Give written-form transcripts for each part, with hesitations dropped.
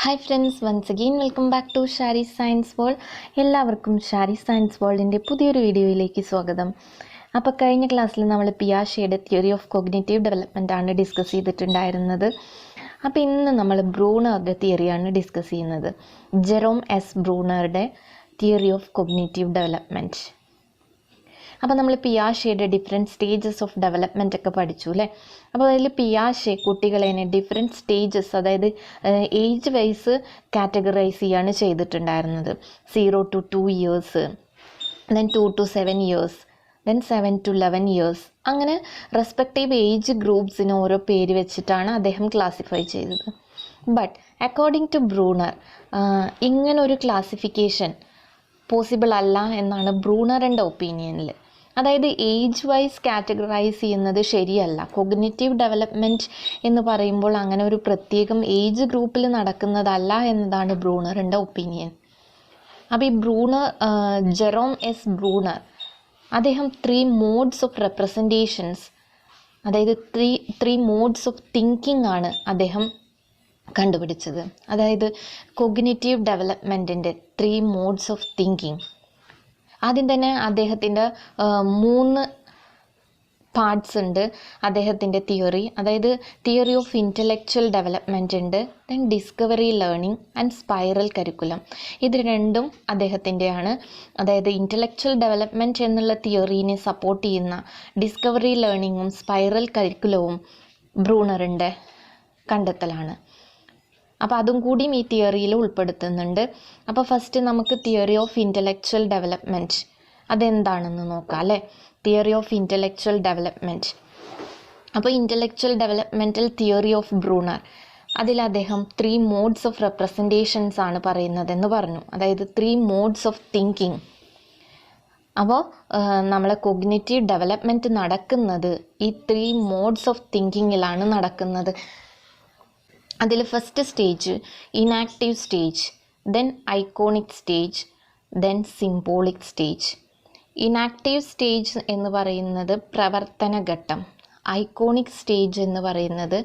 Hi friends, once again welcome back to Shari science world. എല്ലാവർക്കും Shari science വേൾഡിൻ്റെ പുതിയൊരു വീഡിയോയിലേക്ക് സ്വാഗതം. അപ്പോൾ കഴിഞ്ഞ ക്ലാസ്സിൽ നമ്മൾ പിയാഷെയുടെ തിയറി ഓഫ് കോഗ്നിറ്റീവ് ഡെവലപ്മെൻ്റ് ആണ് ഡിസ്കസ് ചെയ്തിട്ടുണ്ടായിരുന്നത്. അപ്പോൾ ഇന്ന് നമ്മൾ ബ്രൂണറുടെ തിയറിയാണ് ഡിസ്കസ് ചെയ്യുന്നത്. ജെറോം എസ് ബ്രൂണറുടെ തിയറി ഓഫ് കോഗ്നിറ്റീവ് ഡെവലപ്മെൻറ്റ്. അപ്പോൾ നമ്മൾ പിയാഷെയുടെ ഡിഫറെൻറ്റ് സ്റ്റേജസ് ഓഫ് ഡെവലപ്മെൻ്റ് ഒക്കെ പഠിച്ചു അല്ലേ. അപ്പോൾ അതിൽ പിയാഷെ കുട്ടികളെ ഡിഫറെൻറ്റ് സ്റ്റേജസ്, അതായത് ഏജ് വൈസ് കാറ്റഗറൈസ് ചെയ്യാണ് ചെയ്തിട്ടുണ്ടായിരുന്നത്. 0 to 2 years, then 2 to 7 years, then 7 to 11 years, അങ്ങനെ റെസ്പെക്റ്റീവ് ഏജ് ഗ്രൂപ്പ്സിന് ഓരോ പേര് വെച്ചിട്ടാണ് അദ്ദേഹം ക്ലാസിഫൈ ചെയ്തത്. ബട്ട് അക്കോർഡിംഗ് ടു ബ്രൂണർ ഇങ്ങനൊരു ക്ലാസിഫിക്കേഷൻ പോസിബിൾ അല്ല എന്നാണ് ബ്രൂണറിൻ്റെ ഒപ്പീനിയനിൽ. അതായത് ഏജ് വൈസ് കാറ്റഗറൈസ് ചെയ്യുന്നത് ശരിയല്ല. കോഗ്നിറ്റീവ് ഡെവലപ്മെൻറ്റ് എന്ന് പറയുമ്പോൾ അങ്ങനെ ഒരു പ്രത്യേകം ഏജ് ഗ്രൂപ്പിൽ നടക്കുന്നതല്ല എന്നതാണ് ബ്രൂണറിൻ്റെ ഒപ്പീനിയൻ. അപ്പോൾ ഈ ജെറോം എസ് ബ്രൂണർ അദ്ദേഹം 3 modes ഓഫ് റെപ്രസെൻറ്റേഷൻസ്, അതായത് ത്രീ മോഡ്സ് ഓഫ് തിങ്കിങ് ആണ് അദ്ദേഹം കണ്ടുപിടിച്ചത്. അതായത് കോഗ്നിറ്റീവ് ഡെവലപ്മെൻറ്റിൻ്റെ 3 modes ഓഫ് തിങ്കിങ്. ആദ്യം തന്നെ അദ്ദേഹത്തിൻ്റെ 3 പാർട്സ് ഉണ്ട് അദ്ദേഹത്തിൻ്റെ തിയറി. അതായത് തിയറി ഓഫ് ഇൻ്റലക്ച്വൽ ഡെവലപ്മെൻറ്റ് ഉണ്ട്, then discovery learning and spiral curriculum. ഇത് രണ്ടും അദ്ദേഹത്തിൻ്റെയാണ്. അതായത് ഇൻ്റലക്ച്വൽ ഡെവലപ്മെൻറ്റ് എന്നുള്ള തിയറീനെ സപ്പോർട്ട് ചെയ്യുന്ന ഡിസ്കവറി ലേണിങ്ങും സ്പൈറൽ കരിക്കുലവും ബ്രൂണറിൻ്റെ കണ്ടെത്തലാണ്. അപ്പോൾ അതും കൂടിയും ഈ തിയറിയിൽ ഉൾപ്പെടുത്തുന്നുണ്ട്. അപ്പോൾ ഫസ്റ്റ് നമുക്ക് തിയറി ഓഫ് ഇൻ്റലക്ച്വൽ ഡെവലപ്മെൻറ്റ് അതെന്താണെന്ന് നോക്കാം അല്ലേ. Theory of intellectual development. അപ്പോൾ intellectual developmental theory of Bruner, അതിൽ അദ്ദേഹം 3 modes ഓഫ് റെപ്രസെൻറ്റേഷൻസ് ആണ് പറയുന്നതെന്ന് പറഞ്ഞു. അതായത് 3 modes ഓഫ് തിങ്കിങ്. അപ്പോൾ നമ്മളെ കോഗ്നിറ്റീവ് ഡെവലപ്മെൻറ്റ് നടക്കുന്നത് ഈ 3 modes ഓഫ് തിങ്കിങ്ങിലാണ് നടക്കുന്നത്. അതിൽ first stage inactive stage, then iconic stage, then symbolic stage. Inactive stage എന്ന് പറയുന്നത് പ്രവർത്തനഘട്ടം, ഐക്കോണിക് സ്റ്റേജ് എന്ന് പറയുന്നത്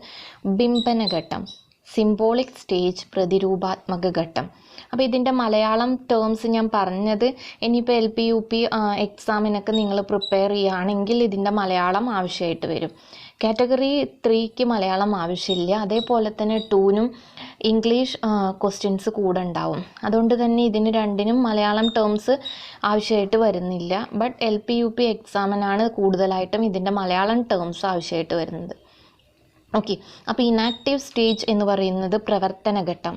ബിംബനഘട്ടം, സിംബോളിക് സ്റ്റേജ് പ്രതിരൂപാത്മക ഘട്ടം. അപ്പോൾ ഇതിൻ്റെ മലയാളം ടേംസ് ഞാൻ പറഞ്ഞത് ഇനിയിപ്പോൾ LP UP എക്സാമിനൊക്കെ നിങ്ങൾ പ്രിപ്പയർ ചെയ്യുകയാണെങ്കിൽ ഇതിൻ്റെ മലയാളം ആവശ്യമായിട്ട് വരും. കാറ്റഗറി 3ക്ക് മലയാളം ആവശ്യമില്ല. അതേപോലെ തന്നെ 2നും ഇംഗ്ലീഷ് ക്വസ്റ്റ്യൻസ് കൂടെ ഉണ്ടാവും. അതുകൊണ്ട് തന്നെ ഇതിന് രണ്ടിനും മലയാളം ടേംസ് ആവശ്യമായിട്ട് വരുന്നില്ല. ബട്ട് LP UP എക്സാമിനാണ് കൂടുതലായിട്ടും ഇതിൻ്റെ മലയാളം ടേംസ് ആവശ്യമായിട്ട് വരുന്നത്. ഓക്കെ. അപ്പോൾ ഇനാക്റ്റീവ് സ്റ്റേജ് എന്ന് പറയുന്നത് പ്രവർത്തനഘട്ടം,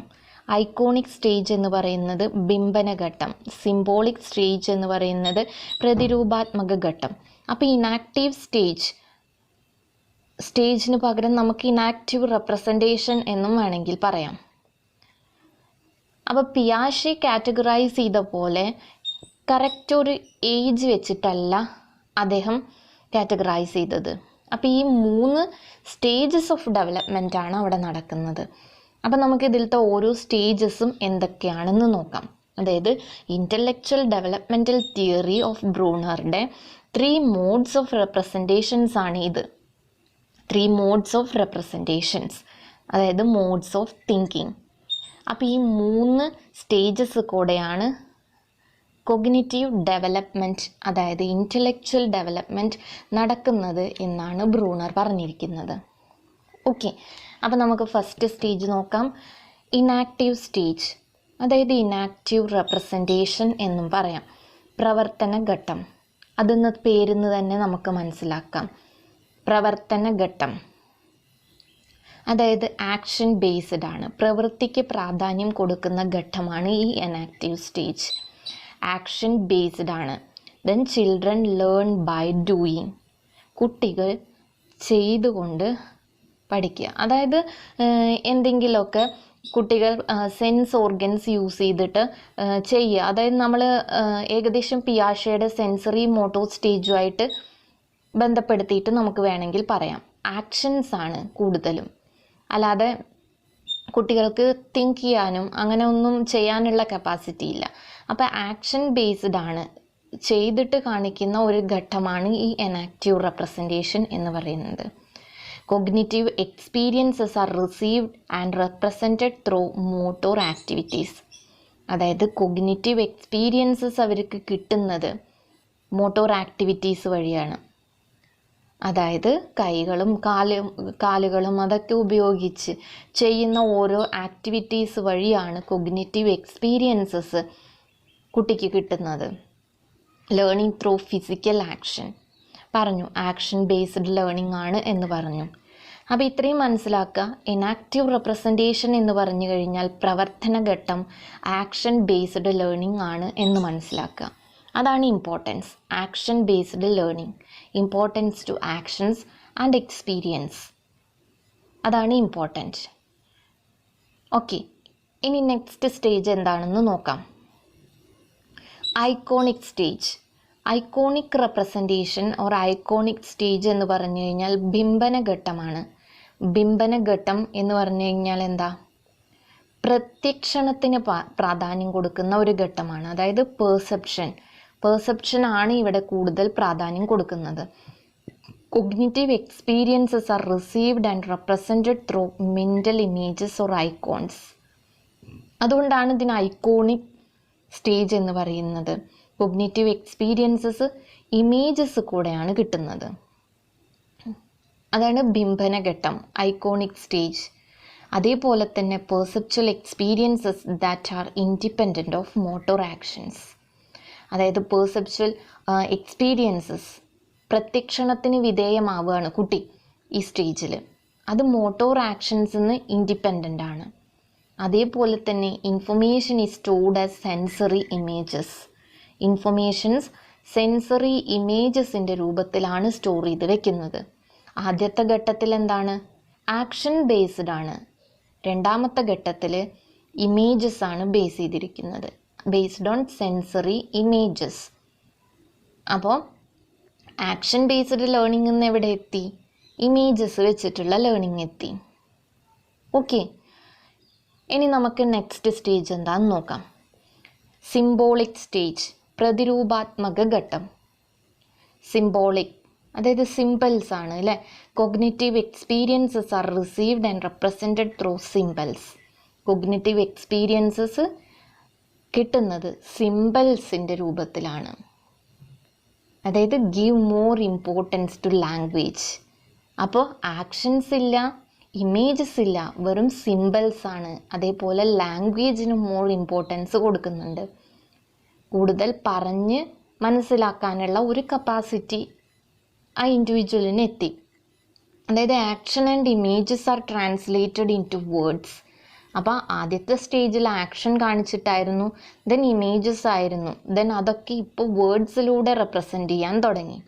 ഐക്കോണിക് സ്റ്റേജ് എന്ന് പറയുന്നത് ബിംബനഘട്ടം, സിംബോളിക് സ്റ്റേജ് എന്ന് പറയുന്നത് പ്രതിരൂപാത്മക ഘട്ടം. അപ്പോൾ ഇനാക്റ്റീവ് സ്റ്റേജിന് പകരം നമുക്ക് ഇനാക്റ്റീവ് റെപ്രസെൻറ്റേഷൻ എന്നും വേണമെങ്കിൽ പറയാം. അപ്പോൾ പിയാഷെ കാറ്റഗറൈസ് ചെയ്ത പോലെ കറക്റ്റ് ഒരു ഏജ് വെച്ചിട്ടല്ല അദ്ദേഹം കാറ്റഗറൈസ് ചെയ്തത്. അപ്പോൾ ഈ 3 സ്റ്റേജസ് ഓഫ് ഡെവലപ്മെൻ്റ് ആണ് അവിടെ നടക്കുന്നത്. അപ്പോൾ നമുക്ക് ഇതിലത്തെ ഓരോ സ്റ്റേജസും എന്തൊക്കെയാണെന്ന് നോക്കാം. അതായത് ഇൻ്റലക്ച്വൽ ഡെവലപ്മെൻറ്റൽ തിയറി ഓഫ് ബ്രൂണറുടെ 3 modes ഓഫ് റെപ്രസെൻറ്റേഷൻസ് ആണ് ഇത്. 3 modes ഓഫ് റെപ്രസെൻറ്റേഷൻസ്, അതായത് മോഡ്സ് ഓഫ് തിങ്കിങ്. അപ്പോൾ ഈ 3 സ്റ്റേജസ് കൂടെയാണ് കോഗ്നിറ്റീവ് ഡെവലപ്മെൻറ്റ്, അതായത് ഇൻ്റലക്ച്വൽ ഡെവലപ്മെൻറ്റ് നടക്കുന്നത് എന്നാണ് ബ്രൂണർ പറഞ്ഞിരിക്കുന്നത്. ഓക്കെ. അപ്പോൾ നമുക്ക് ഫസ്റ്റ് സ്റ്റേജ് നോക്കാം. ഇനാക്റ്റീവ് സ്റ്റേജ്, അതായത് ഇനാക്റ്റീവ് റെപ്രസെൻറ്റേഷൻ എന്നും പറയാം. പ്രവർത്തനഘട്ടം, അതെന്ന് പേരിന്ന് തന്നെ നമുക്ക് മനസ്സിലാക്കാം. പ്രവർത്തനഘട്ടം അതായത് ആക്ഷൻ ബേസ്ഡ് ആണ്, പ്രവൃത്തിക്ക് പ്രാധാന്യം കൊടുക്കുന്ന ഘട്ടമാണ് ഈ ഇനാക്റ്റീവ് സ്റ്റേജ്. ആക്ഷൻ ബേസ്ഡ് ആണ്. Then children learn by doing, കുട്ടികൾ ചെയ്തുകൊണ്ട് പഠിക്കുക. അതായത് എന്തെങ്കിലുമൊക്കെ കുട്ടികൾ സെൻസ് ഓർഗൻസ് യൂസ് ചെയ്തിട്ട് ചെയ്യുക. അതായത് നമ്മൾ ഏകദേശം പിയാഷെയുടെ സെൻസറി മോട്ടോ സ്റ്റേജുമായിട്ട് ബന്ധപ്പെടുത്തിയിട്ട് നമുക്ക് വേണമെങ്കിൽ പറയാം. ആക്ഷൻസ് ആണ് കൂടുതലും, അല്ലാതെ കുട്ടികൾക്ക് തിങ്ക് ചെയ്യാനും അങ്ങനെ ഒന്നും ചെയ്യാനുള്ള കപ്പാസിറ്റി ഇല്ല. അപ്പോൾ ആക്ഷൻ ബേസ്ഡ് ആണ് ചെയ്തിട്ട് കാണിക്കുന്ന ഒരു ഘട്ടമാണ് ഈ എനാക്റ്റീവ് റെപ്രസെൻറ്റേഷൻ എന്ന് പറയുന്നത്. Cognitive experiences are received and represented through motor activities. അതായത് കോഗ്നിറ്റീവ് എക്സ്പീരിയൻസസ് അവർക്ക് കിട്ടുന്നത് മോട്ടോർ ആക്ടിവിറ്റീസ് വഴിയാണ്. അതായത് കൈകളും കാലുകളും അതൊക്കെ ഉപയോഗിച്ച് ചെയ്യുന്ന ഓരോ ആക്ടിവിറ്റീസ് വഴിയാണ് കോഗ്നിറ്റീവ് എക്സ്പീരിയൻസസ് കുട്ടിക്ക് കിട്ടുന്നത്. ലേണിംഗ് ത്രൂ ഫിസിക്കൽ ആക്ഷൻ പറഞ്ഞു, ആക്ഷൻ ബേസ്ഡ് ലേണിംഗ് ആണ് എന്ന് പറഞ്ഞു. അപ്പോൾ ഇത്രയും മനസ്സിലാക്കുക. ഇനാക്റ്റീവ് റെപ്രസെൻറ്റേഷൻ എന്ന് പറഞ്ഞു കഴിഞ്ഞാൽ പ്രവർത്തന ഘട്ടം ആക്ഷൻ ബേസ്ഡ് ലേണിംഗ് ആണ് എന്ന് മനസ്സിലാക്കുക. അതാണ് importance. Action based learning, importance to actions and experience, അതാണ് ഇമ്പോർട്ടൻറ്റ്. ഓക്കെ, ഇനി നെക്സ്റ്റ് സ്റ്റേജ് എന്താണെന്ന് നോക്കാം. Iconic stage. Iconic representation or iconic stage എന്ന് പറഞ്ഞു കഴിഞ്ഞാൽ ബിംബന ഘട്ടമാണ്. ബിംബന ഘട്ടം എന്ന് പറഞ്ഞു കഴിഞ്ഞാൽ എന്താ? പ്രത്യക്ഷണത്തിന് പ്രാധാന്യം കൊടുക്കുന്ന ഒരു ഘട്ടമാണ്. അതായത് പേഴ്സെപ്ഷൻ ആണ് ഇവിടെ കൂടുതൽ പ്രാധാന്യം കൊടുക്കുന്നത്. Cognitive experiences are received and represented through mental images or icons. അതുകൊണ്ടാണ് ഇതിന് ഐക്കോണിക് സ്റ്റേജ് എന്ന് പറയുന്നത്. കോഗ്നിറ്റീവ് എക്സ്പീരിയൻസസ് ഇമേജസ് കൂടെയാണ് കിട്ടുന്നത്. അതാണ് ബിംബന ഘട്ടം, ഐക്കോണിക് സ്റ്റേജ്. അതേപോലെ തന്നെ perceptual experiences that are independent of motor actions. അതായത് പെർസെപ്ച്വൽ എക്സ്പീരിയൻസസ്, പ്രത്യക്ഷണത്തിന് വിധേയമാവുകയാണ് കുട്ടി ഈ സ്റ്റേജിൽ. അത് മോട്ടോർ ആക്ഷൻസിൽ നിന്ന് ഇൻഡിപെൻഡൻ്റ് ആണ്. അതേപോലെ തന്നെ information is stored as sensory images. Informations sensory ഇമേജസിൻ്റെ രൂപത്തിലാണ് സ്റ്റോർ ചെയ്ത് വെക്കുന്നത്. ആദ്യത്തെ ഘട്ടത്തിൽ എന്താണ്? ആക്ഷൻ ബേസ്ഡ് ആണ്. രണ്ടാമത്തെ ഘട്ടത്തിൽ ഇമേജസ് ആണ് ബേസ് ചെയ്തിരിക്കുന്നത്, ബേസ്ഡ് ഓൺ സെൻസറി ഇമേജസ്. അപ്പോൾ ആക്ഷൻ ബേസ്ഡ് ലേണിംഗ് എന്ന് എവിടെ എത്തി? ഇമേജസ് വെച്ചിട്ടുള്ള ലേണിംഗ് എത്തി. ഓക്കെ, ഇനി നമുക്ക് നെക്സ്റ്റ് സ്റ്റേജ് എന്താണെന്ന് നോക്കാം. സിംബോളിക് സ്റ്റേജ്, പ്രതിരൂപാത്മക ഘട്ടം. സിംബോളിക് അതായത് സിംബൽസ് ആണ് അല്ലേ. Cognitive experiences are received and represented through symbols. Cognitive experiences കിട്ടുന്നത് സിംബൽസിൻ്റെ രൂപത്തിലാണ്. അതായത് give more importance to language. അപ്പോൾ ആക്ഷൻസ് ഇല്ല, ഇമേജസ് ഇല്ല, വെറും സിംബൽസ് ആണ്. അതേപോലെ ലാംഗ്വേജിന് മോർ ഇമ്പോർട്ടൻസ് കൊടുക്കുന്നുണ്ട്. കൂടുതൽ പറഞ്ഞ് മനസ്സിലാക്കാനുള്ള ഒരു കപ്പാസിറ്റി ആ ഇൻഡിവിജ്വലിന് എത്തി. അതായത് action and images R translated in two words. അപ്പോൾ ആദ്യത്തെ സ്റ്റേജിൽ ആക്ഷൻ കാണിച്ചിട്ടായിരുന്നു, ദെൻ ഇമേജസ് ആയിരുന്നു, ദെൻ അതൊക്കെ ഇപ്പോൾ വേർഡ്സിലൂടെ റെപ്രസെൻ്റ് ചെയ്യാൻ തുടങ്ങി.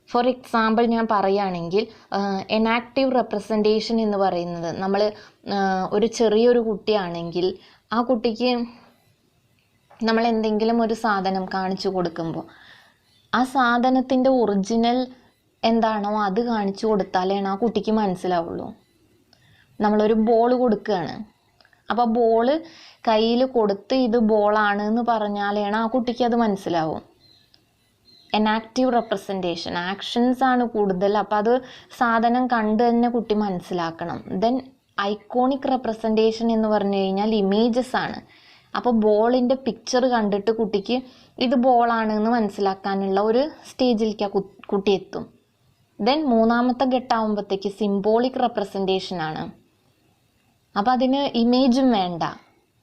ഫോർ എക്സാമ്പിൾ ഞാൻ പറയുകയാണെങ്കിൽ എനാക്റ്റീവ് റെപ്രസെൻറ്റേഷൻ എന്ന് പറയുന്നത്, നമ്മൾ ഒരു ചെറിയൊരു കുട്ടിയാണെങ്കിൽ ആ കുട്ടിക്ക് നമ്മൾ എന്തെങ്കിലും ഒരു സാധനം കാണിച്ചു കൊടുക്കുമ്പോൾ ആ സാധനത്തിൻ്റെ ഒറിജിനൽ എന്താണോ അത് കാണിച്ചു കൊടുത്താലാണ് ആ കുട്ടിക്ക് മനസ്സിലാവുള്ളൂ. നമ്മളൊരു ബോൾ കൊടുക്കുകയാണ്, അപ്പോൾ ബോള് കയ്യിൽ കൊടുത്ത് ഇത് ബോളാണ് എന്ന് പറഞ്ഞാലാണ് ആ കുട്ടിക്ക് അത് മനസ്സിലാവും. എനാക്റ്റീവ് റെപ്രസെൻറ്റേഷൻ ആക്ഷൻസ് ആണ് കൂടുതൽ, അപ്പോൾ അത് സാധനം കണ്ട് തന്നെ കുട്ടി മനസ്സിലാക്കണം. ദെൻ ഐക്കോണിക് റെപ്രസെൻറ്റേഷൻ എന്ന് പറഞ്ഞു കഴിഞ്ഞാൽ ഇമേജസ് ആണ്. അപ്പോൾ ബോളിൻ്റെ പിക്ചർ കണ്ടിട്ട് കുട്ടിക്ക് ഇത് ബോളാണ് എന്ന് മനസ്സിലാക്കാനുള്ള ഒരു സ്റ്റേജിലേക്ക് കുട്ടി എത്തും. ദെൻ മൂന്നാമത്തെ ഘട്ടമാകുമ്പോഴത്തേക്ക് സിംബോളിക് റെപ്രസെൻറ്റേഷൻ ആണ്. അപ്പോൾ അതിന് ഇമേജും വേണ്ട,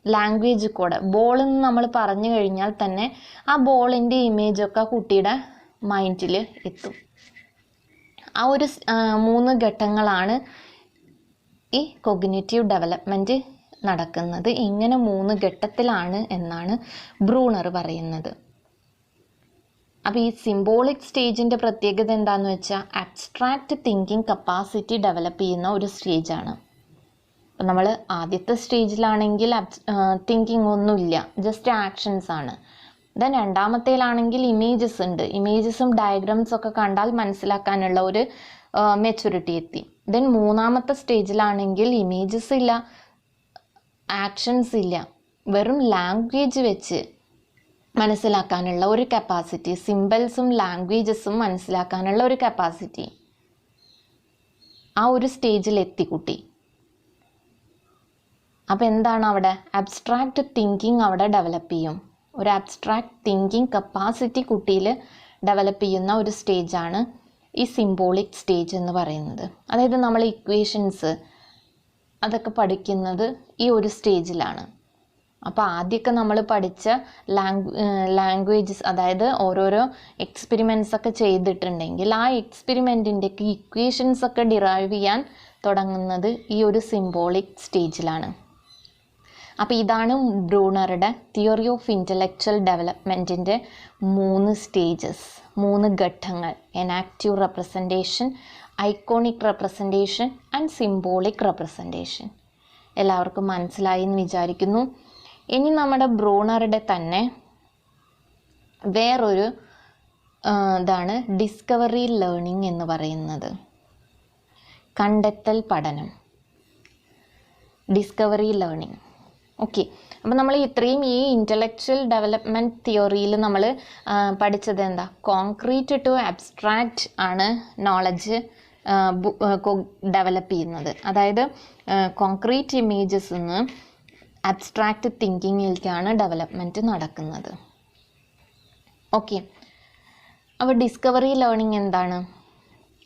ലാംഗ്വേജ് കൂടെ. ബോളെന്ന് നമ്മൾ പറഞ്ഞു കഴിഞ്ഞാൽ തന്നെ ആ ബോളിൻ്റെ ഇമേജൊക്കെ കുട്ടിയുടെ മൈൻഡിൽ എത്തും. ആ ഒരു 3 ഘട്ടങ്ങളാണ് ഈ കോഗ്നിറ്റീവ് ഡെവലപ്മെൻറ്റ് നടക്കുന്നത്. ഇങ്ങനെ 3 ഘട്ടത്തിലാണ് എന്നാണ് ബ്രൂണർ പറയുന്നത്. അപ്പോൾ ഈ സിംബോളിക് സ്റ്റേജിൻ്റെ പ്രത്യേകത എന്താണെന്ന് വെച്ചാൽ അബ്സ്ട്രാക്റ്റ് തിങ്കിങ് കപ്പാസിറ്റി ഡെവലപ്പ് ചെയ്യുന്ന ഒരു സ്റ്റേജാണ്. അപ്പം നമ്മൾ ആദ്യത്തെ സ്റ്റേജിലാണെങ്കിൽ തിങ്കിങ് ഒന്നുമില്ല, ജസ്റ്റ് ആക്ഷൻസ് ആണ്. ദെൻ രണ്ടാമത്തേലാണെങ്കിൽ ഇമേജസ് ഉണ്ട്, ഇമേജസും ഡയഗ്രാംസ് ഒക്കെ കണ്ടാൽ മനസ്സിലാക്കാനുള്ള ഒരു മെച്യൂരിറ്റി എത്തി. ദെൻ മൂന്നാമത്തെ സ്റ്റേജിലാണെങ്കിൽ ഇമേജസ് ഇല്ല, ആക്ഷൻസ് ഇല്ല, വെറും ലാംഗ്വേജ് വെച്ച് മനസ്സിലാക്കാനുള്ള ഒരു കപ്പാസിറ്റി, സിമ്പിൾസും ലാംഗ്വേജസും മനസ്സിലാക്കാനുള്ള ഒരു കപ്പാസിറ്റി, ആ ഒരു സ്റ്റേജിലെത്തി കുട്ടി. അപ്പോൾ എന്താണ് അവിടെ? അബ്സ്ട്രാക്റ്റ് തിങ്കിങ് അവിടെ ഡെവലപ്പ് ചെയ്യും. ഒരു അബ്സ്ട്രാക്റ്റ് തിങ്കിങ് കപ്പാസിറ്റി കുട്ടിയിൽ ഡെവലപ്പ് ചെയ്യുന്ന ഒരു സ്റ്റേജാണ് ഈ സിംബോളിക് സ്റ്റേജ് എന്ന് പറയുന്നത്. അതായത് നമ്മൾ ഇക്വേഷൻസ് അതൊക്കെ പഠിക്കുന്നത് ഈ ഒരു സ്റ്റേജിലാണ്. അപ്പോൾ ആദ്യമൊക്കെ നമ്മൾ പഠിച്ച ലാംഗ്വേജസ്, അതായത് ഓരോരോ എക്സ്പെരിമെൻറ്റ്സ് ഒക്കെ ചെയ്തിട്ടുണ്ടെങ്കിൽ ആ എക്സ്പെരിമെൻറ്റിൻ്റെയൊക്കെ ഇക്വേഷൻസ് ഒക്കെ ഡിറൈവ് ചെയ്യാൻ തുടങ്ങുന്നത് ഈ ഒരു സിംബോളിക് സ്റ്റേജിലാണ്. അപ്പോൾ ഇതാണ് ബ്രൂണറുടെ തിയറി ഓഫ് ഇൻ്റലക്ച്വൽ ഡെവലപ്മെൻറ്റിൻ്റെ 3 സ്റ്റേജസ്, 3 ഘട്ടങ്ങൾ: enactive representation, iconic representation and symbolic representation. എല്ലാവർക്കും മനസ്സിലായി എന്ന് വിചാരിക്കുന്നു. ഇനി നമ്മുടെ ബ്രൂണറുടെ തന്നെ വേറൊരു ഇതാണ് ഡിസ്കവറി ലേണിംഗ് എന്ന് പറയുന്നത്. കണ്ടെത്തൽ പഠനം, ഡിസ്കവറി ലേണിംഗ്. ഓക്കെ, അപ്പോൾ നമ്മൾ ഇത്രയും ഈ ഇൻ്റലക്ച്വൽ ഡെവലപ്മെൻറ്റ് തിയറിയിൽ നമ്മൾ പഠിച്ചത് എന്താ? കോൺക്രീറ്റ് ടു അബ്സ്ട്രാക്റ്റ് ആണ് നോളജ് ഡെവലപ്പ് ചെയ്യുന്നത്. അതായത് കോൺക്രീറ്റ് ഇമേജസ് നിന്ന് അബ്സ്ട്രാക്റ്റ് തിങ്കിങ്ങിലേക്കാണ് ഡെവലപ്മെൻറ്റ് നടക്കുന്നത്. ഓക്കെ, അപ്പോൾ ഡിസ്കവറി ലേണിംഗ് എന്താണ്?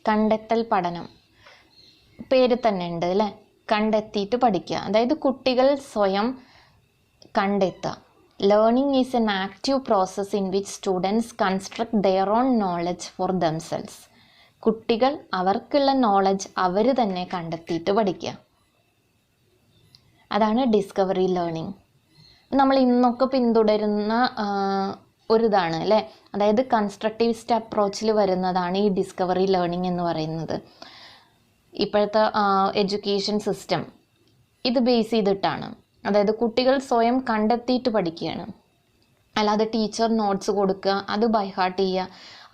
കണ്ടെത്തൽ പഠനം. പേര് തന്നെ ഉണ്ട് അല്ലേ, കണ്ടെത്തിയിട്ട് പഠിക്കുക. അതായത് കുട്ടികൾ സ്വയം കണ്ടെത്തുക. Learning is N active process in which students construct their own knowledge four themselves. കുട്ടികൾ അവർക്കുള്ള നോളജ് അവർ തന്നെ കണ്ടെത്തിയിട്ട് പഠിക്കുക. അതാണ് ഡിസ്കവറി ലേണിംഗ്. നമ്മൾ ഇന്നൊക്കെ പിന്തുടരുന്ന ഒരിതാണ് അല്ലേ, അതായത് കൺസ്ട്രക്റ്റിവിസ്റ്റ് അപ്രോച്ചിൽ വരുന്നതാണ് ഈ ഡിസ്കവറി ലേണിംഗ് എന്ന് പറയുന്നത്. ഇപ്പോഴത്തെ എഡ്യൂക്കേഷൻ സിസ്റ്റം ഇത് ബേസ് ചെയ്തിട്ടാണ്. അതായത് കുട്ടികൾ സ്വയം കണ്ടെത്തിയിട്ട് പഠിക്കുകയാണ്, അല്ലാതെ ടീച്ചർ നോട്ട്സ് കൊടുക്കുക, അത് ബൈ ഹാർട്ട് ചെയ്യുക,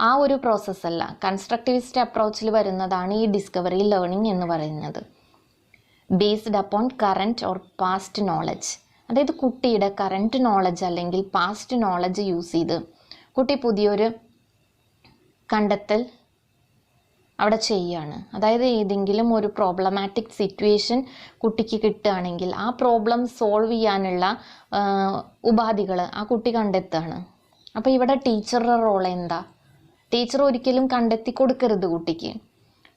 ആ ഒരു പ്രോസസ്സല്ല. കൺസ്ട്രക്റ്റിവിസ്റ്റ് അപ്രോച്ചിൽ വരുന്നതാണ് ഈ ഡിസ്കവറി ലേണിംഗ് എന്ന് പറയുന്നത്. Based upon current or past knowledge. അതായത് കുട്ടിയുടെ കറൻറ്റ് നോളജ് അല്ലെങ്കിൽ പാസ്റ്റ് നോളജ് യൂസ് ചെയ്ത് കുട്ടി പുതിയൊരു കണ്ടെത്തൽ അവിടെ ചെയ്യുകയാണ്. അതായത് ഏതെങ്കിലും ഒരു പ്രോബ്ലമാറ്റിക് സിറ്റുവേഷൻ കുട്ടിക്ക് കിട്ടുകയാണെങ്കിൽ ആ പ്രോബ്ലം സോൾവ് ചെയ്യാനുള്ള ഉപാധികൾ ആ കുട്ടി കണ്ടെത്തുകയാണ്. അപ്പോൾ ഇവിടെ ടീച്ചറുടെ റോൾ എന്താ? ടീച്ചർ ഒരിക്കലും കണ്ടെത്തി കൊടുക്കരുത് കുട്ടിക്ക്.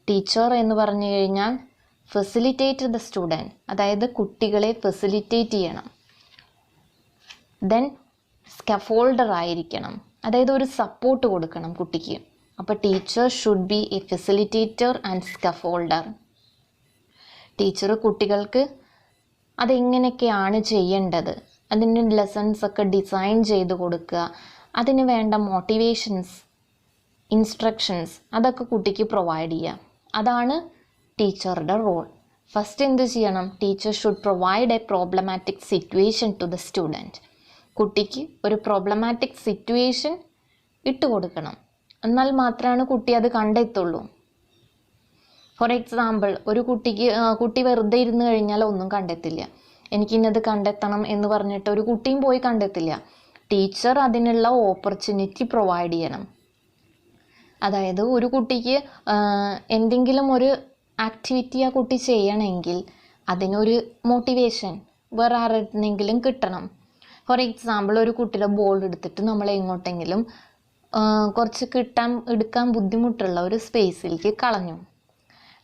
ടീച്ചർ എന്ന് പറഞ്ഞു കഴിഞ്ഞാൽ ഫെസിലിറ്റേറ്റ് ദ സ്റ്റുഡൻറ്റ്, അതായത് കുട്ടികളെ ഫെസിലിറ്റേറ്റ് ചെയ്യണം. ദെൻ സ്കഫോൾഡർ ആയിരിക്കണം, അതായത് ഒരു സപ്പോർട്ട് കൊടുക്കണം കുട്ടിക്ക്. അപ്പോൾ teacher should be A facilitator and scaffolder. Teacher കുട്ടികൾക്ക് അതെങ്ങനെയൊക്കെയാണ് ചെയ്യേണ്ടത്, അതിൻ്റെ ലെസൺസ് ഒക്കെ ഡിസൈൻ ചെയ്ത് കൊടുക്കുക, അതിന് വേണ്ട മോട്ടിവേഷൻസ്, ഇൻസ്ട്രക്ഷൻസ് അതൊക്കെ കുട്ടിക്ക് പ്രൊവൈഡ് ചെയ്യുക. അതാണ് ടീച്ചറുടെ റോൾ. ഫസ്റ്റ് എന്ത് ചെയ്യണം? Teacher should provide a problematic situation to the student. കുട്ടിക്ക് ഒരു പ്രോബ്ലമാറ്റിക് സിറ്റുവേഷൻ ഇട്ട് കൊടുക്കണം, എന്നാൽ മാത്രമാണ് കുട്ടി അത് കണ്ടെത്തുള്ളൂ. ഫോർ എക്സാമ്പിൾ, ഒരു കുട്ടി വെറുതെ ഇരുന്ന് കഴിഞ്ഞാൽ ഒന്നും കണ്ടെത്തില്ല. എനിക്കിന്നത് കണ്ടെത്തണം എന്ന് പറഞ്ഞിട്ട് ഒരു കുട്ടിയും പോയി കണ്ടെത്തില്ല. ടീച്ചർ അതിനുള്ള ഓപ്പർച്യൂണിറ്റി പ്രൊവൈഡ് ചെയ്യണം. അതായത് ഒരു കുട്ടിക്ക് എന്തെങ്കിലും ഒരു ആക്ടിവിറ്റി ആ കുട്ടി ചെയ്യണമെങ്കിൽ അതിനൊരു മോട്ടിവേഷൻ വേറെ ആരെങ്കിലും കിട്ടണം. ഫോർ എക്സാമ്പിൾ, ഒരു കുട്ടിയുടെ ബോൾ എടുത്തിട്ട് നമ്മൾ എങ്ങോട്ടെങ്കിലും കുറച്ച് എടുക്കാൻ ബുദ്ധിമുട്ടുള്ള ഒരു സ്പേസിലേക്ക് കളഞ്ഞു.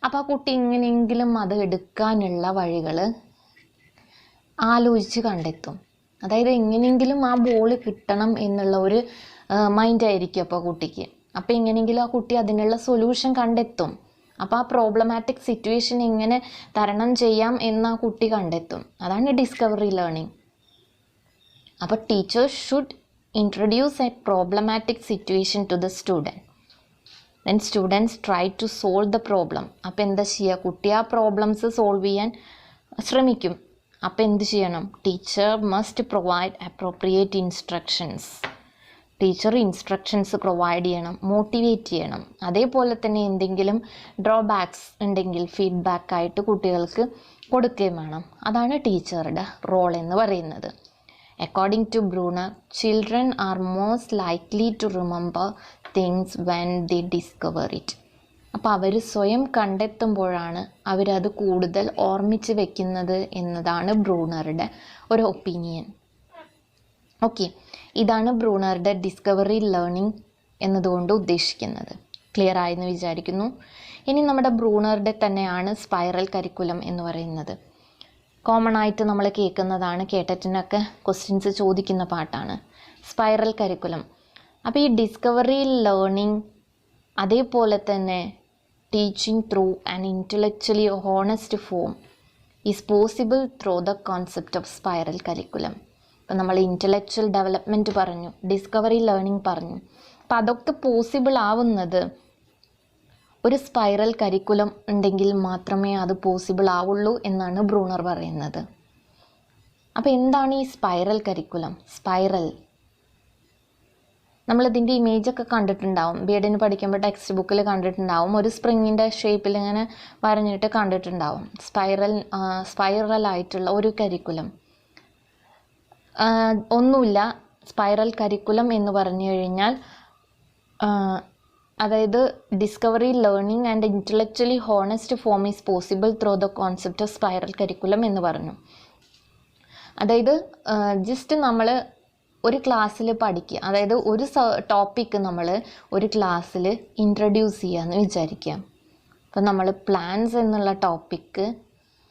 അപ്പോൾ ആ കുട്ടി എങ്ങനെയെങ്കിലും അത് എടുക്കാനുള്ള വഴികൾ ആലോചിച്ച് കണ്ടെത്തും. അതായത് എങ്ങനെയെങ്കിലും ആ ബോൾ കിട്ടണം എന്നുള്ള ഒരു മൈൻഡായിരിക്കും അപ്പോൾ കുട്ടിക്ക്. അപ്പോൾ എങ്ങനെയെങ്കിലും ആ കുട്ടി അതിനുള്ള സൊല്യൂഷൻ കണ്ടെത്തും. അപ്പോൾ ആ പ്രോബ്ലമാറ്റിക് സിറ്റുവേഷൻ എങ്ങനെ തരണം ചെയ്യാം എന്ന് ആ കുട്ടി കണ്ടെത്തും. അതാണ് ഡിസ്കവറി ലേണിംഗ്. അപ്പോൾ teacher should introduce a problematic situation to the student. Then students try to solve the problem. അപ്പോൾ എന്താ ചെയ്യുക? കുട്ടി ആ പ്രോബ്ലംസ് സോൾവ് ചെയ്യാൻ ശ്രമിക്കും. അപ്പോൾ എന്ത് ചെയ്യണം? Teacher must provide appropriate instructions. Teacher instructions provide ചെയ്യണം, മോട്ടിവേറ്റ് ചെയ്യണം. അതേപോലെ തന്നെ എന്തെങ്കിലും ഡ്രോബാക്സ് ഉണ്ടെങ്കിൽ ഫീഡ്ബാക്കായിട്ട് കുട്ടികൾക്ക് കൊടുക്കുകയും വേണം. അതാണ് ടീച്ചറുടെ റോൾ എന്ന് പറയുന്നത്. According to Bruner, children are most likely to remember things when they discover it. അപ്പോൾ അവർ സ്വയം കണ്ടെത്തുമ്പോഴാണ് അവരത് കൂടുതൽ ഓർമ്മിച്ച് വെക്കുന്നത് എന്നതാണ് ബ്രൂണറുടെ ഒരു ഒപ്പീനിയൻ. ഓക്കെ, ഇതാണ് ബ്രൂണറുടെ ഡിസ്കവറി ലേണിംഗ് എന്നതുകൊണ്ട് ഉദ്ദേശിക്കുന്നത്. ക്ലിയർ ആയെന്ന് വിചാരിക്കുന്നു. ഇനി നമ്മുടെ ബ്രൂണറുടെ തന്നെയാണ് സ്പൈറൽ കരിക്കുലം എന്ന് പറയുന്നത്. കോമൺ ആയിട്ട് നമ്മൾ കേൾക്കുന്നതാണ്, കേട്ടിട്ടിനൊക്കെ ക്വസ്റ്റ്യൻസ് ചോദിക്കുന്ന പാട്ടാണ് സ്പൈറൽ കരിക്കുലം. അപ്പോൾ ഈ ഡിസ്കവറി ലേണിംഗ് അതേപോലെ തന്നെ teaching through an intellectually honest form is possible through the concept of spiral curriculum. ഇപ്പം നമ്മൾ ഇൻ്റലക്ച്വൽ ഡെവലപ്മെൻറ്റ് പറഞ്ഞു, ഡിസ്കവറി ലേണിംഗ് പറഞ്ഞു. അപ്പം അതൊക്കെ പോസിബിൾ ആവുന്നത് ഒരു സ്പൈറൽ കരിക്കുലം ഉണ്ടെങ്കിൽ മാത്രമേ അത് പോസിബിൾ ആവുള്ളൂ എന്നാണ് ബ്രൂണർ പറയുന്നത്. അപ്പോൾ എന്താണ് ഈ സ്പൈറൽ കരിക്കുലം? സ്പൈറൽ നമ്മളിതിൻ്റെ ഇമേജൊക്കെ കണ്ടിട്ടുണ്ടാവും, ബി എഡിന് പഠിക്കുമ്പോൾ ടെക്സ്റ്റ് ബുക്കിൽ കണ്ടിട്ടുണ്ടാവും. ഒരു സ്പ്രിങ്ങിൻ്റെ ഷേപ്പിൽ ഇങ്ങനെ വരഞ്ഞിട്ട് കണ്ടിട്ടുണ്ടാവും. സ്പൈറലായിട്ടുള്ള ഒരു കരിക്കുലം. ഒന്നുമില്ല, സ്പൈറൽ കരിക്കുലം എന്ന് പറഞ്ഞു കഴിഞ്ഞാൽ അതായത് discovery learning and intellectually honest form is possible through the concept of spiral curriculum എന്ന് പറഞ്ഞു. അതായത് ജസ്റ്റ് നമ്മൾ ഒരു ക്ലാസ്സിൽ പഠിക്കുക, അതായത് ഒരു ടോപ്പിക്ക് നമ്മൾ ഒരു ക്ലാസ്സിൽ ഇൻട്രൊഡ്യൂസ് ചെയ്യാമെന്ന് വിചാരിക്കാം. അപ്പം നമ്മൾ പ്ലാന്റ്സ് എന്നുള്ള ടോപ്പിക്ക്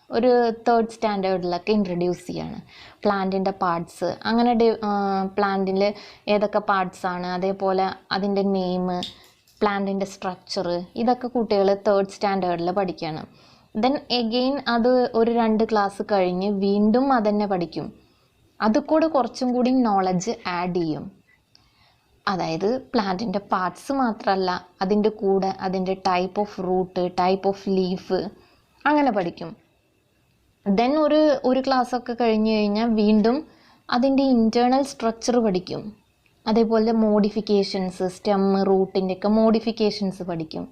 ഒരു 3rd സ്റ്റാൻഡേർഡിലൊക്കെ ഇൻട്രൊഡ്യൂസ് ചെയ്യാണ്. പ്ലാന്റിൻ്റെ പാർട്സ്, അങ്ങനെ പ്ലാന്റിൽ ഏതൊക്കെ പാർട്സാണ്, അതേപോലെ അതിൻ്റെ നെയിം, പ്ലാന്റിൻ്റെ സ്ട്രക്ചർ, ഇതൊക്കെ കുട്ടികൾ 3rd സ്റ്റാൻഡേർഡിൽ പഠിക്കുകയാണ്. ദെൻ എഗെയിൻ അത് ഒരു 2 ക്ലാസ് കഴിഞ്ഞ് വീണ്ടും അതന്നെ പഠിക്കും. അത് കൂടെ കുറച്ചും കൂടി നോളജ് ആഡ് ചെയ്യും. അതായത് പ്ലാന്റിൻ്റെ പാർട്സ് മാത്രമല്ല, അതിൻ്റെ കൂടെ അതിൻ്റെ type of root, type of leaf, അങ്ങനെ പഠിക്കും. ദെൻ ഒരു ക്ലാസ്സൊക്കെ കഴിഞ്ഞ് കഴിഞ്ഞാൽ വീണ്ടും അതിൻ്റെ ഇൻറ്റേർണൽ സ്ട്രക്ചർ പഠിക്കും. അതേപോലെ മോഡിഫിക്കേഷൻസ്, സ്റ്റെം, റൂട്ടിൻ്റെയൊക്കെ മോഡിഫിക്കേഷൻസ് പഠിക്കും.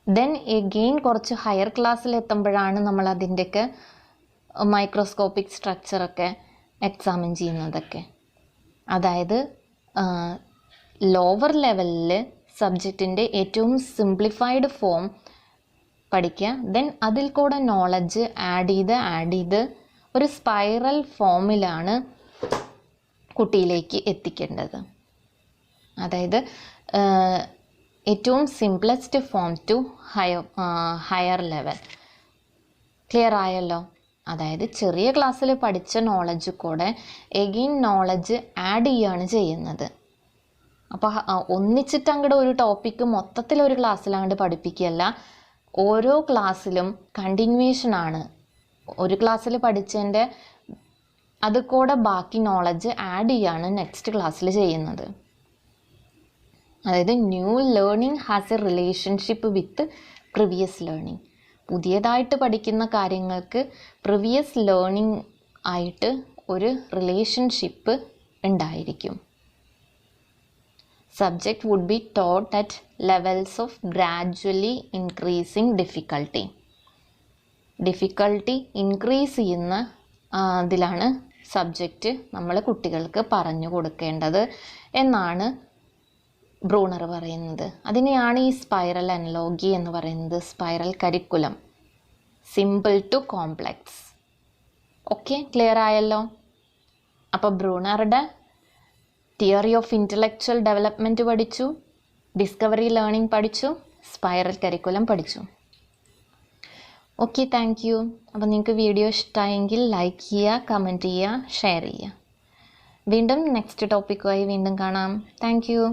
ദെൻ എഗെയിൻ കുറച്ച് ഹയർ ക്ലാസ്സിലെത്തുമ്പോഴാണ് നമ്മൾ അതിൻ്റെയൊക്കെ മൈക്രോസ്കോപ്പിക് സ്ട്രക്ചറൊക്കെ എക്സാമിൻ ചെയ്യുന്നതൊക്കെ. അതായത് ലോവർ ലെവലിൽ സബ്ജക്റ്റിൻ്റെ ഏറ്റവും സിംപ്ലിഫൈഡ് ഫോം പഠിക്കുക. ദെൻ അതിൽ കൂടെ നോളജ് ആഡ് ചെയ്ത് ഒരു സ്പൈറൽ ഫോമിലാണ് കുട്ടിയിലേക്ക് എത്തിക്കേണ്ടത്. അതായത് ഏറ്റവും simplest form to higher level. Clear ആയല്ലോ? അതായത് ചെറിയ ക്ലാസ്സിൽ പഠിച്ച നോളജ് കൂടെ എഗെയിൻ നോളജ് ആഡ് ചെയ്യുകയാണ് ചെയ്യുന്നത്. അപ്പോൾ ഒന്നിച്ചിട്ട് അങ്ങോട്ട് ഒരു ടോപ്പിക്ക് മൊത്തത്തിൽ ഒരു ക്ലാസ്സിൽ അങ്ങോട്ട് പഠിപ്പിക്കുകയല്ല, ഓരോ ക്ലാസ്സിലും കണ്ടിന്യൂവേഷനാണ്. ഒരു ക്ലാസ്സിൽ പഠിച്ചതിൻ്റെ അത് കൂടെ ബാക്കി നോളജ് ആഡ് ചെയ്യാണ് നെക്സ്റ്റ് ക്ലാസ്സിൽ ചെയ്യുന്നത്. അതായത് new learning has a relationship with previous learning. പുതിയതായിട്ട് പഠിക്കുന്ന കാര്യങ്ങൾക്ക് പ്രീവിയസ് ലേണിംഗ് ആയിട്ട് ഒരു റിലേഷൻഷിപ്പ് ഉണ്ടായിരിക്കും. Subject would be taught at levels of gradually increasing difficulty increase ചെയ്യുന്ന ഇതിലാണ് സബ്ജക്റ്റ് നമ്മൾ കുട്ടികൾക്ക് പറഞ്ഞു കൊടുക്കേണ്ടത് എന്നാണ് ബ്രൂണർ പറയുന്നത്. അതിനെയാണ് ഈ സ്പൈറൽ അനലോഗി എന്ന് പറയുന്നത്, spiral curriculum, simple to complex. Okay, clear ആയല്ലോ? അപ്പോൾ ബ്രൂണറുടെ തിയറി ഓഫ് ഇൻ്റലക്ച്വൽ ഡെവലപ്മെൻറ്റ് പഠിച്ചു, ഡിസ്കവറി ലേണിംഗ് പഠിച്ചു, സ്പൈറൽ കരിക്കുലം പഠിച്ചു. Okay, thank you. അപ്പോൾ നിങ്ങൾക്ക് വീഡിയോ ഇഷ്ടമായെങ്കിൽ ലൈക്ക് ചെയ്യുക, കമൻറ്റ് ചെയ്യുക, ഷെയർ ചെയ്യുക. വീണ്ടും നെക്സ്റ്റ് ടോപ്പിക്കുമായി വീണ്ടും കാണാം. Thank you.